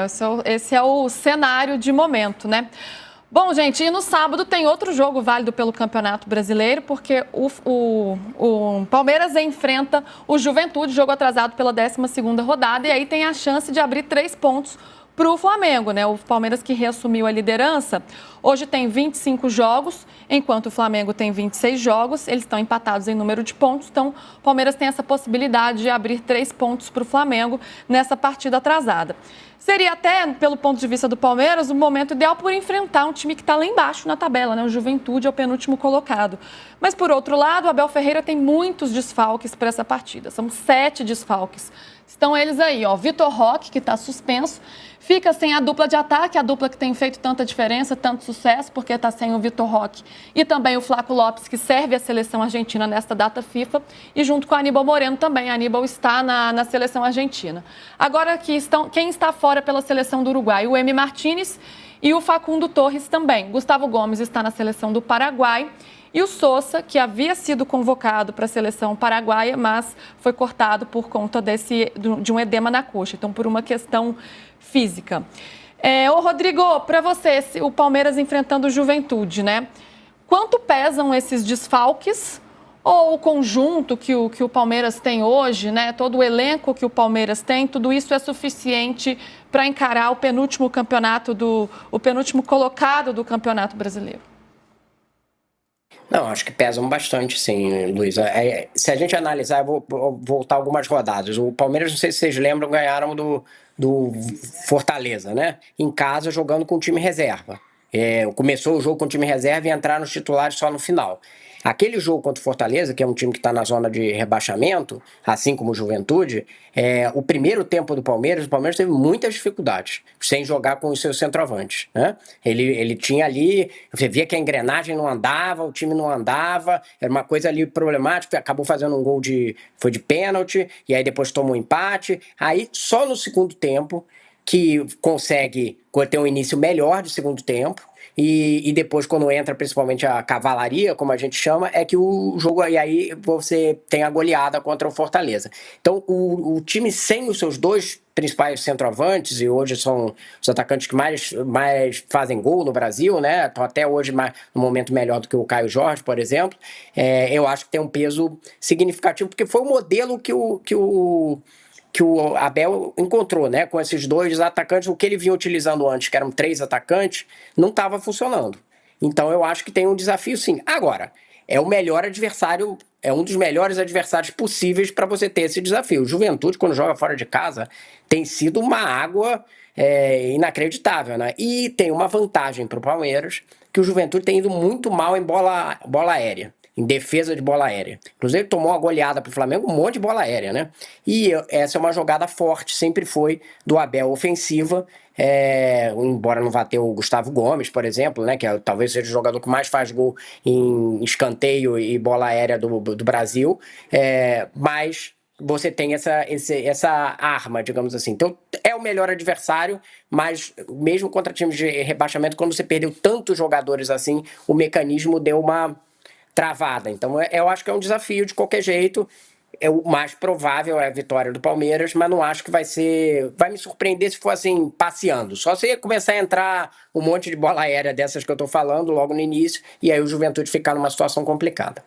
Esse é o cenário de momento, né? Bom, gente, e no sábado tem outro jogo válido pelo Campeonato Brasileiro, porque o Palmeiras enfrenta o Juventude, jogo atrasado pela 12ª rodada, e aí tem a chance de abrir 3 pontos para o Flamengo, né? O Palmeiras que reassumiu a liderança, hoje tem 25 jogos, enquanto o Flamengo tem 26 jogos, eles estão empatados em número de pontos, então o Palmeiras tem essa possibilidade de abrir 3 pontos para o Flamengo nessa partida atrasada. Seria até, pelo ponto de vista do Palmeiras, o momento ideal por enfrentar um time que está lá embaixo na tabela, né? O Juventude é o penúltimo colocado. Mas, por outro lado, o Abel Ferreira tem muitos desfalques para essa partida. São 7 desfalques. Estão eles aí, ó, Vitor Roque, que está suspenso, fica sem a dupla de ataque, a dupla que tem feito tanta diferença, tanto sucesso, porque está sem o Vitor Roque e também o Flaco Lopes, que serve a seleção argentina nesta data FIFA, e junto com o Aníbal Moreno também. A Aníbal está na seleção argentina. Agora, quem está fora pela seleção do Uruguai? O Emi Martínez e o Facundo Torres também. Gustavo Gomes está na seleção do Paraguai. E o Sousa, que havia sido convocado para a seleção paraguaia, mas foi cortado por conta de um edema na coxa, então por uma questão física. Ô Rodrigo, para você, o Palmeiras enfrentando o Juventude, né? Quanto pesam esses desfalques? Ou o conjunto que o Palmeiras tem hoje, né? Todo o elenco que o Palmeiras tem, tudo isso é suficiente para encarar o penúltimo colocado do Campeonato Brasileiro? Não, acho que pesam bastante, sim, Luiz. Se a gente analisar, eu vou voltar algumas rodadas. O Palmeiras, não sei se vocês lembram, ganharam do Fortaleza, né? Em casa, jogando com o time reserva. Começou o jogo com o time reserva e entraram os titulares só no final. Aquele jogo contra o Fortaleza, que é um time que está na zona de rebaixamento, assim como o Juventude, o primeiro tempo do Palmeiras, o Palmeiras teve muitas dificuldades, sem jogar com os seus centroavantes, né? Ele tinha ali, você via que a engrenagem não andava, o time não andava, era uma coisa ali problemática, acabou fazendo um gol foi de pênalti, e aí depois tomou um empate, aí só no segundo tempo que consegue ter um início melhor de segundo tempo, e depois, quando entra principalmente a cavalaria, como a gente chama, é que o jogo, e aí você tem a goleada contra o Fortaleza. Então, o time sem os seus dois principais centroavantes, e hoje são os atacantes que mais fazem gol no Brasil, né? Estão até hoje num momento melhor do que o Caio Jorge, por exemplo. Eu acho que tem um peso significativo, porque foi o modelo que o Abel encontrou, né, com esses dois atacantes. O que ele vinha utilizando antes, que eram 3 atacantes, não estava funcionando. Então eu acho que tem um desafio, sim. Agora, é o melhor adversário, é um dos melhores adversários possíveis para você ter esse desafio. O Juventude, quando joga fora de casa, tem sido uma água inacreditável, né? E tem uma vantagem para o Palmeiras, que o Juventude tem ido muito mal em bola aérea, em defesa de bola aérea. Inclusive, tomou uma goleada para o Flamengo, um monte de bola aérea, né? E essa é uma jogada forte, sempre foi, do Abel, ofensiva, embora não vá ter o Gustavo Gomes, por exemplo, né? Que talvez seja o jogador que mais faz gol em escanteio e bola aérea do Brasil, mas você tem essa arma, digamos assim. Então, é o melhor adversário, mas mesmo contra times de rebaixamento, quando você perdeu tantos jogadores assim, o mecanismo deu uma travada. Então, eu acho que é um desafio de qualquer jeito. O mais provável é a vitória do Palmeiras, mas não acho que vai me surpreender se for assim, passeando. Só se começar a entrar um monte de bola aérea dessas que eu tô falando logo no início, e aí o Juventude ficar numa situação complicada.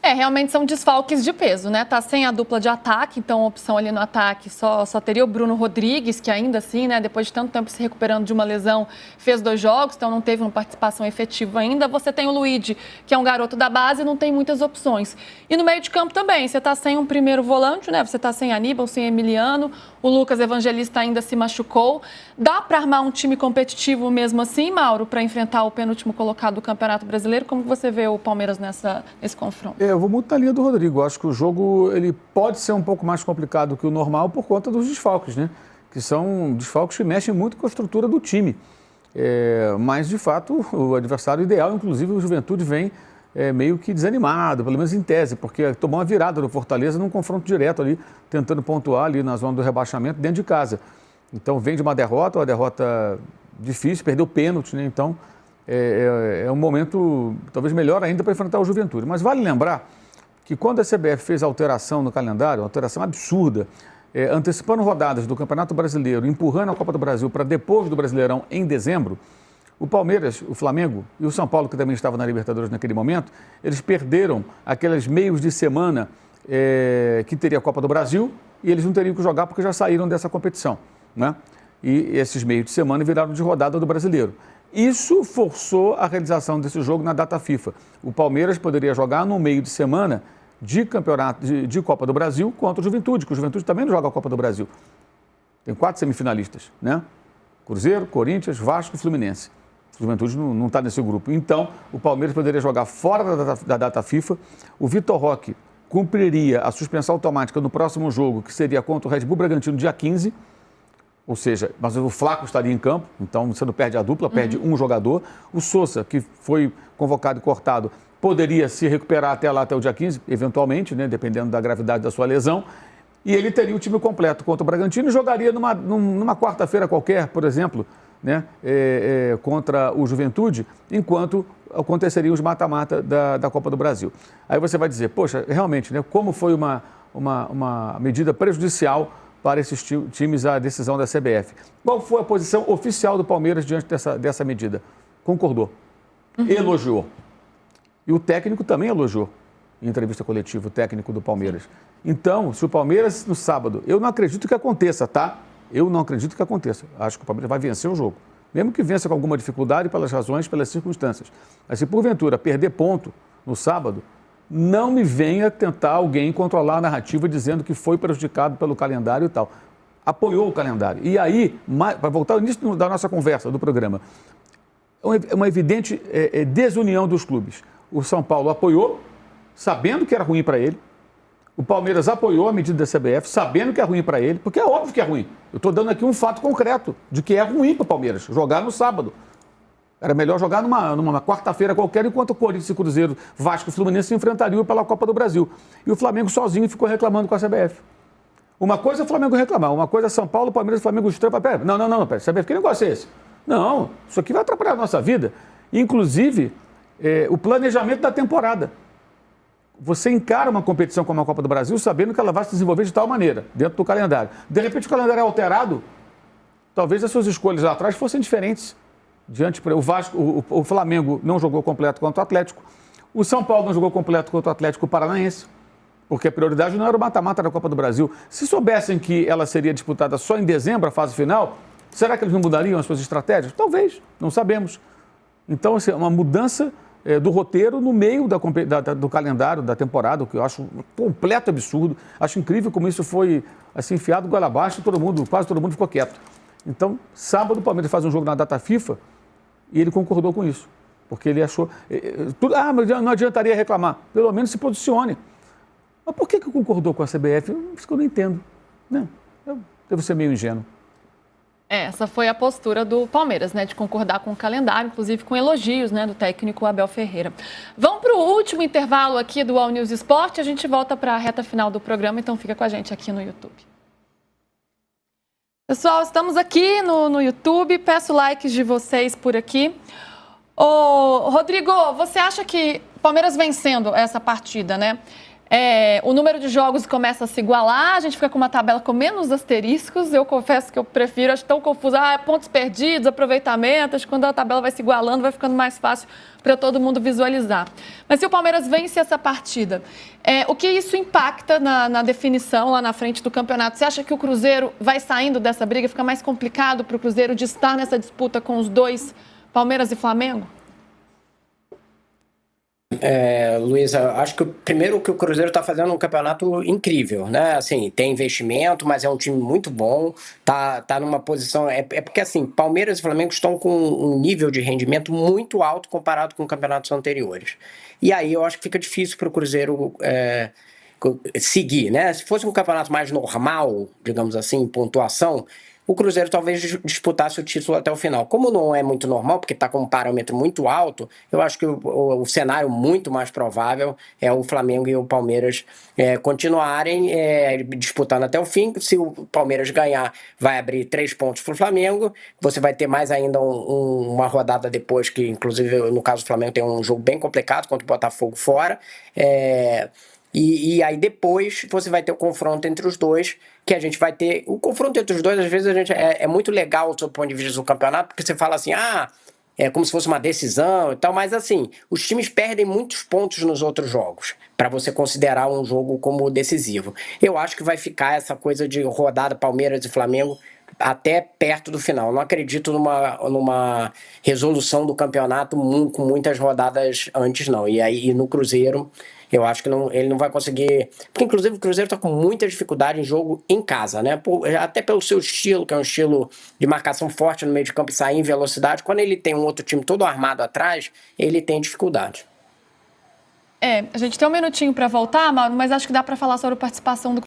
Realmente são desfalques de peso, né? Tá sem a dupla de ataque, então a opção ali no ataque só teria o Bruno Rodrigues, que ainda assim, né, depois de tanto tempo se recuperando de uma lesão, fez 2 jogos, então não teve uma participação efetiva ainda. Você tem o Luigi, que é um garoto da base, não tem muitas opções. E no meio de campo também, você tá sem um primeiro volante, né? Você tá sem Aníbal, sem Emiliano, o Lucas Evangelista ainda se machucou. Dá para armar um time competitivo mesmo assim, Mauro, para enfrentar o penúltimo colocado do Campeonato Brasileiro? Como você vê o Palmeiras nesse confronto? Eu vou muito na linha do Rodrigo. Acho que o jogo ele pode ser um pouco mais complicado que o normal por conta dos desfalques, né? Que são desfalques que mexem muito com a estrutura do time. Mas, de fato, o adversário ideal, inclusive o Juventude, vem meio que desanimado, pelo menos em tese, porque tomou uma virada do Fortaleza num confronto direto ali, tentando pontuar ali na zona do rebaixamento dentro de casa. Então, vem de uma derrota difícil, perdeu pênalti, né? Então, é um momento talvez melhor ainda para enfrentar o Juventude. Mas vale lembrar que quando a CBF fez a alteração no calendário, uma alteração absurda, antecipando rodadas do Campeonato Brasileiro, empurrando a Copa do Brasil para depois do Brasileirão em dezembro, o Palmeiras, o Flamengo e o São Paulo, que também estava na Libertadores naquele momento, eles perderam aqueles meios de semana que teria a Copa do Brasil e eles não teriam que jogar porque já saíram dessa competição, né? E esses meios de semana viraram de rodada do Brasileiro. Isso forçou a realização desse jogo na data FIFA. O Palmeiras poderia jogar no meio de semana de campeonato de Copa do Brasil contra o Juventude, que o Juventude também não joga a Copa do Brasil. Tem 4 semifinalistas, né? Cruzeiro, Corinthians, Vasco e Fluminense. O Juventude não está nesse grupo. Então, o Palmeiras poderia jogar fora da data FIFA. O Vitor Roque cumpriria a suspensão automática no próximo jogo, que seria contra o Red Bull Bragantino, dia 15. Ou seja, mas o Flaco estaria em campo, então você não perde a dupla, perde um jogador. O Sousa, que foi convocado e cortado, poderia se recuperar até lá, até o dia 15, eventualmente, né, dependendo da gravidade da sua lesão. E ele teria o time completo contra o Bragantino e jogaria numa quarta-feira qualquer, por exemplo, né, contra o Juventude, enquanto aconteceriam os mata-mata da Copa do Brasil. Aí você vai dizer, poxa, realmente, né, como foi uma medida prejudicial para esses times a decisão da CBF. Qual foi a posição oficial do Palmeiras diante dessa medida? Concordou, elogiou. E o técnico também elogiou, em entrevista coletiva, o técnico do Palmeiras. Então, se o Palmeiras no sábado, eu não acredito que aconteça, tá? Eu não acredito que aconteça. Acho que o Palmeiras vai vencer o jogo. Mesmo que vença com alguma dificuldade, pelas razões, pelas circunstâncias. Mas se porventura perder ponto no sábado, não me venha tentar alguém controlar a narrativa dizendo que foi prejudicado pelo calendário e tal. Apoiou o calendário. E aí, para voltar ao início da nossa conversa, do programa, uma evidente desunião dos clubes. O São Paulo apoiou, sabendo que era ruim para ele. O Palmeiras apoiou a medida da CBF, sabendo que é ruim para ele, porque é óbvio que é ruim. Eu estou dando aqui um fato concreto de que é ruim para o Palmeiras jogar no sábado. Era melhor jogar numa quarta-feira qualquer, enquanto o Corinthians e Cruzeiro, Vasco e Fluminense se enfrentariam pela Copa do Brasil. E o Flamengo sozinho ficou reclamando com a CBF. Uma coisa é o Flamengo reclamar, uma coisa é São Paulo, Palmeiras e Flamengo estranho. Pera, não, pera, CBF, que negócio é esse? Não, isso aqui vai atrapalhar a nossa vida. Inclusive, o planejamento da temporada. Você encara uma competição como a Copa do Brasil sabendo que ela vai se desenvolver de tal maneira, dentro do calendário. De repente o calendário é alterado, talvez as suas escolhas lá atrás fossem diferentes. O Vasco, o Flamengo não jogou completo contra o Atlético. O São Paulo não jogou completo contra o Atlético Paranaense, porque a prioridade não era o mata-mata da Copa do Brasil. Se soubessem que ela seria disputada só em dezembro, a fase final, será que eles não mudariam as suas estratégias? Talvez, não sabemos. Então, assim, uma mudança do roteiro no meio do calendário da temporada, o que eu acho um completo absurdo. Acho incrível como isso foi assim, enfiado goela abaixo, quase todo mundo ficou quieto. Então, sábado o Palmeiras faz um jogo na data FIFA e ele concordou com isso, porque ele achou... mas não adiantaria reclamar, pelo menos se posicione. Mas por que concordou com a CBF? Isso que eu não entendo. Né? Eu devo ser meio ingênuo. Essa foi a postura do Palmeiras, né, de concordar com o calendário, inclusive com elogios, né, do técnico Abel Ferreira. Vamos para o último intervalo aqui do All News Esporte, a gente volta para a reta final do programa, então fica com a gente aqui no YouTube. Pessoal, estamos aqui no YouTube, peço likes de vocês por aqui. Rodrigo, você acha que Palmeiras vencendo essa partida, né? O número de jogos começa a se igualar, a gente fica com uma tabela com menos asteriscos, eu confesso que eu prefiro, acho tão confuso, pontos perdidos, aproveitamento, acho que quando a tabela vai se igualando, vai ficando mais fácil para todo mundo visualizar. Mas se o Palmeiras vence essa partida, o que isso impacta na definição lá na frente do campeonato? Você acha que o Cruzeiro vai saindo dessa briga, fica mais complicado para o Cruzeiro de estar nessa disputa com os dois, Palmeiras e Flamengo? Luísa, acho que primeiro que o Cruzeiro está fazendo um campeonato incrível, né? Assim, tem investimento, mas é um time muito bom, tá numa posição... porque assim, Palmeiras e Flamengo estão com um nível de rendimento muito alto comparado com campeonatos anteriores. E aí eu acho que fica difícil para o Cruzeiro seguir, né? Se fosse um campeonato mais normal, digamos assim, pontuação, o Cruzeiro talvez disputasse o título até o final. Como não é muito normal, porque está com um parâmetro muito alto, eu acho que o cenário muito mais provável é o Flamengo e o Palmeiras continuarem disputando até o fim. Se o Palmeiras ganhar, vai abrir 3 pontos para o Flamengo. Você vai ter mais ainda uma rodada depois, que inclusive no caso do Flamengo tem um jogo bem complicado contra o Botafogo fora. E aí depois você vai ter o confronto entre os dois, que a gente vai ter... O confronto entre os dois, às vezes, é muito legal do ponto de vista do campeonato, porque você fala assim, é como se fosse uma decisão e tal, mas assim, os times perdem muitos pontos nos outros jogos, para você considerar um jogo como decisivo. Eu acho que vai ficar essa coisa de rodada Palmeiras e Flamengo até perto do final. Não acredito numa resolução do campeonato com muitas rodadas antes, não. E aí no Cruzeiro, eu acho que ele não vai conseguir... Porque, inclusive, o Cruzeiro está com muita dificuldade em jogo em casa, né? Até pelo seu estilo, que é um estilo de marcação forte no meio de campo e sair em velocidade. Quando ele tem um outro time todo armado atrás, ele tem dificuldade. A gente tem um minutinho para voltar, Mauro, mas acho que dá para falar sobre a participação do